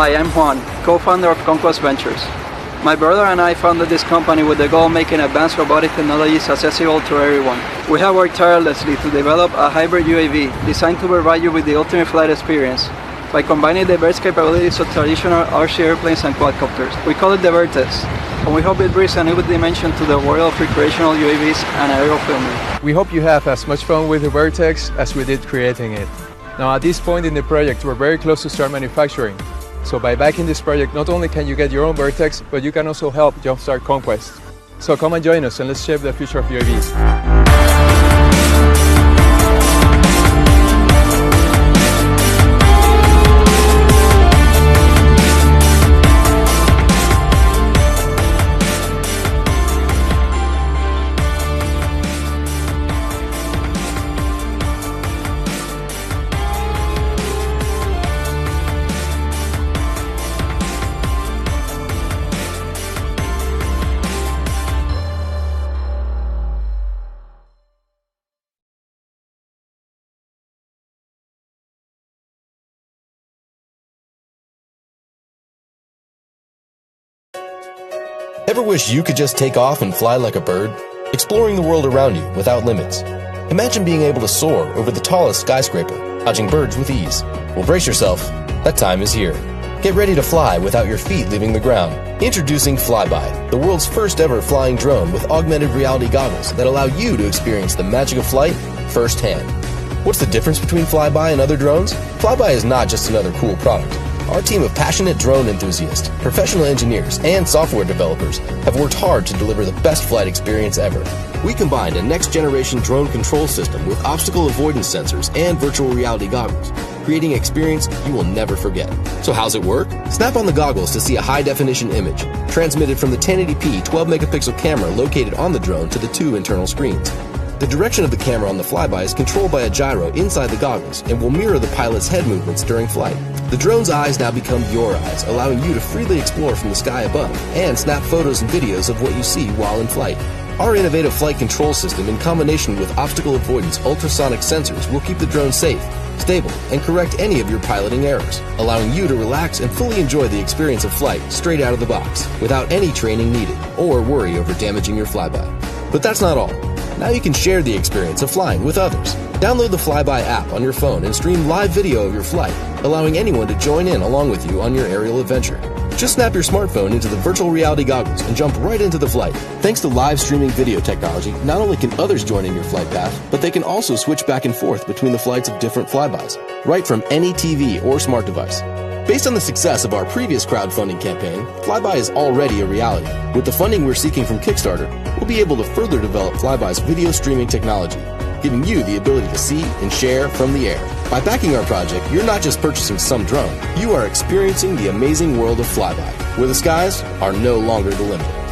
Hi, I'm Juan, co-founder of Conquest Ventures. My brother and I founded this company with the goal of making advanced robotic technologies accessible to everyone. We have worked tirelessly to develop a hybrid UAV designed to provide you with the ultimate flight experience by combining the diverse capabilities of traditional RC airplanes and quadcopters. We call it the vertex, and we hope it brings a new dimension to the world of recreational UAVs and aerial filming. We hope you have as much fun with the vertex as we did creating it. Now at this point in the project, we're very close to start manufacturing. So by backing this project, not only can you get your own vertex, but you can also help jumpstart Conquest. So come and join us and let's shape the future of UAVs. Ever wish you could just take off and fly like a bird, exploring the world around you without limits? Imagine being able to soar over the tallest skyscraper, dodging birds with ease. Well, brace yourself. That time is here. Get ready to fly without your feet leaving the ground. Introducing Flybi, the world's first ever flying drone with augmented reality goggles that allow you to experience the magic of flight firsthand. What's the difference between Flybi and other drones? Flybi is not just another cool product. Our team of passionate drone enthusiasts, professional engineers, and software developers have worked hard to deliver the best flight experience ever. We combined a next-generation drone control system with obstacle avoidance sensors and virtual reality goggles, creating an experience you will never forget. So how's it work? Snap on the goggles to see a high-definition image, transmitted from the 1080p 12-megapixel camera located on the drone to the two internal screens. The direction of the camera on the Flybi is controlled by a gyro inside the goggles and will mirror the pilot's head movements during flight. The drone's eyes now become your eyes, allowing you to freely explore from the sky above and snap photos and videos of what you see while in flight. Our innovative flight control system, in combination with obstacle avoidance ultrasonic sensors, will keep the drone safe, stable, and correct any of your piloting errors, allowing you to relax and fully enjoy the experience of flight straight out of the box, without any training needed or worry over damaging your flyby. But that's not all. Now you can share the experience of flying with others. Download the Flybi app on your phone and stream live video of your flight, allowing anyone to join in along with you on your aerial adventure. Just snap your smartphone into the virtual reality goggles and jump right into the flight. Thanks to live streaming video technology, not only can others join in your flight path, but they can also switch back and forth between the flights of different flybys, right from any TV or smart device. Based on the success of our previous crowdfunding campaign, Flybi is already a reality. With the funding we're seeking from Kickstarter, we'll be able to further develop Flybi's video streaming technology, giving you the ability to see and share from the air. By backing our project, you're not just purchasing some drone, you are experiencing the amazing world of Flybi, where the skies are no longer the limit.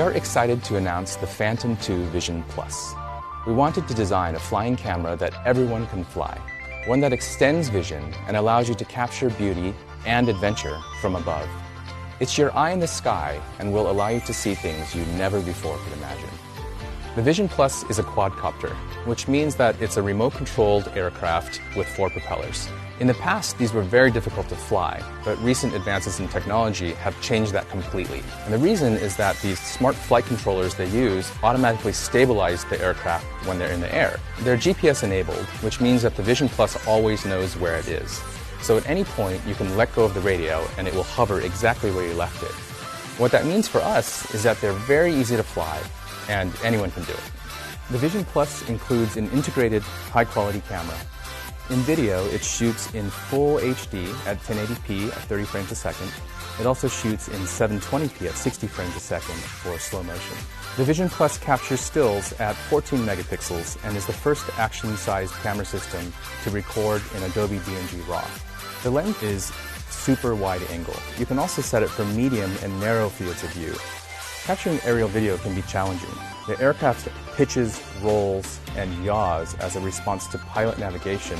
are excited to announce the Phantom 2 Vision Plus. We wanted to design a flying camera that everyone can fly, one that extends vision and allows you to capture beauty and adventure from above. It's your eye in the sky and will allow you to see things you never before could imagine. The Vision Plus is a quadcopter, which means that it's a remote-controlled aircraft with 4 propellers. In the past, these were very difficult to fly, but recent advances in technology have changed that completely. And the reason is that these smart flight controllers they use automatically stabilize the aircraft when they're in the air. They're GPS enabled, which means that the Vision Plus always knows where it is. So at any point, you can let go of the radio and it will hover exactly where you left it. What that means for us is that they're very easy to fly and anyone can do it. The Vision Plus includes an integrated high-quality camera. In video, it shoots in full HD at 1080p at 30 frames a second. It also shoots in 720p at 60 frames a second for slow motion. The Vision Plus captures stills at 14 megapixels and is the first action-sized camera system to record in Adobe DNG RAW. The lens is super wide angle. You can also set it for medium and narrow fields of view. Capturing aerial video can be challenging. The aircraft pitches, rolls, and yaws as a response to pilot navigation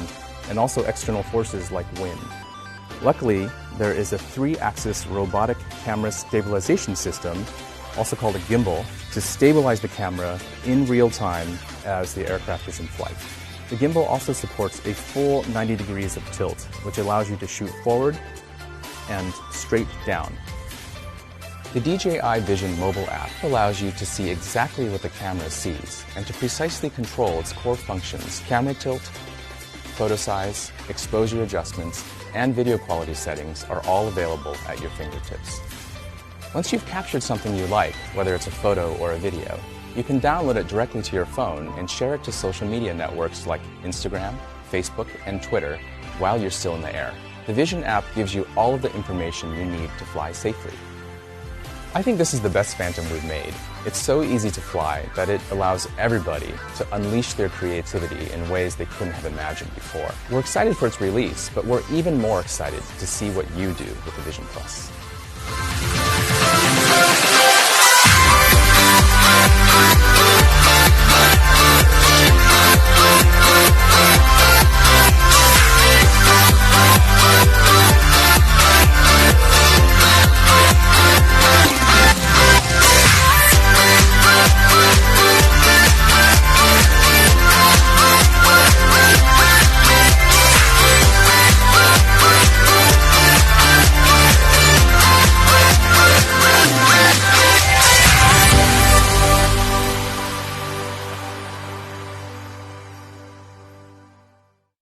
and also external forces like wind. Luckily, there is a 3-axis robotic camera stabilization system, also called a gimbal, to stabilize the camera in real time as the aircraft is in flight. The gimbal also supports a full 90 degrees of tilt, which allows you to shoot forward and straight down. The DJI Vision mobile app allows you to see exactly what the camera sees and to precisely control its core functions. Camera tilt, photo size, exposure adjustments, and video quality settings are all available at your fingertips. Once you've captured something you like, whether it's a photo or a video, you can download it directly to your phone and share it to social media networks like Instagram, Facebook, and Twitter while you're still in the air. The Vision app gives you all of the information you need to fly safely. I think this is the best Phantom we've made. It's so easy to fly that it allows everybody to unleash their creativity in ways they couldn't have imagined before. We're excited for its release, but we're even more excited to see what you do with the Vision Plus.